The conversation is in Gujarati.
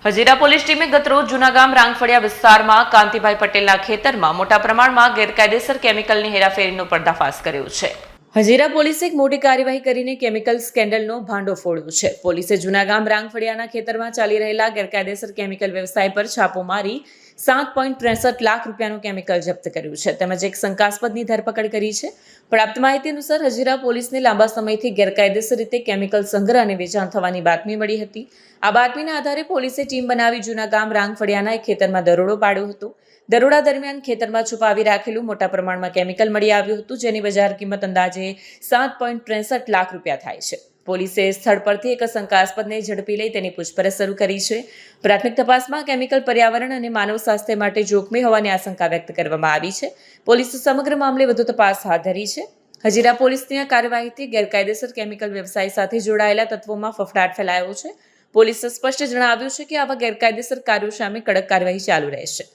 હજીરા પોલીસ ટીમે ગતરોજ જૂનાગામ રાંગફળિયા વિસ્તારમાં કાંતિભાઈ પટેલના ખેતરમાં મોટા પ્રમાણમાં ગેરકાયદેસર કેમિકલની હેરાફેરીનો પર્દાફાશ કર્યો છે। હજીરા પોલીસે એક મોટી કાર્યવાહી કરીને કેમિકલ સ્કેન્ડલનો ભાંડો ફોડ્યો છે। પોલીસે જૂનાગામ રાંગફળિયાના ખેતરમાં ચાલી રહેલા ગેરકાયદેસર કેમિકલ વ્યવસાય પર છાપો મારી 7.63 લાખ રૂપિયાનું કેમિકલ જપ્ત કર્યું છે તેમજ એક શંકાસ્પદની ધરપકડ કરી છે। પ્રાપ્ત માહિતી અનુસાર હજીરા પોલીસને લાંબા સમયથી ગેરકાયદેસર રીતે કેમિકલ સંગ્રહ અને વેચાણ થવાની બાતમી મળી હતી। આ બાતમીના આધારે પોલીસે ટીમ બનાવી જૂનાગામ રાંગફળિયાના એક ખેતરમાં દરોડો પાડ્યો હતો। દરોડા દરમિયાન ખેતરમાં છુપાવી રાખેલું મોટા પ્રમાણમાં કેમિકલ મળી આવ્યું હતું, જેની બજાર કિંમત અંદાજે 7.63 લાખ રૂપિયા થાય છે। પોલીસે સ્થળ પરથી એક શંકાસ્પદને ઝડપી લઈ તેની પૂછપરછ શરૂ કરી છે। પ્રાથમિક તપાસમાં કેમિકલ પર્યાવરણ અને માનવ સ્વાસ્થ્ય માટે જોખમી હોવાની આશંકા વ્યક્ત કરવામાં આવી છે। પોલીસે સમગ્ર મામલે વધુ તપાસ હાથ ધરી છે। હજીરા પોલીસની આ કાર્યવાહીથી ગેરકાયદેસર કેમિકલ વ્યવસાય સાથે જોડાયેલા તત્વોમાં ફફડાટ ફેલાયો છે। પોલીસે સ્પષ્ટ જણાવ્યું છે કે આવા ગેરકાયદેસર કાર્યો સામે કડક કાર્યવાહી ચાલુ રહેશે।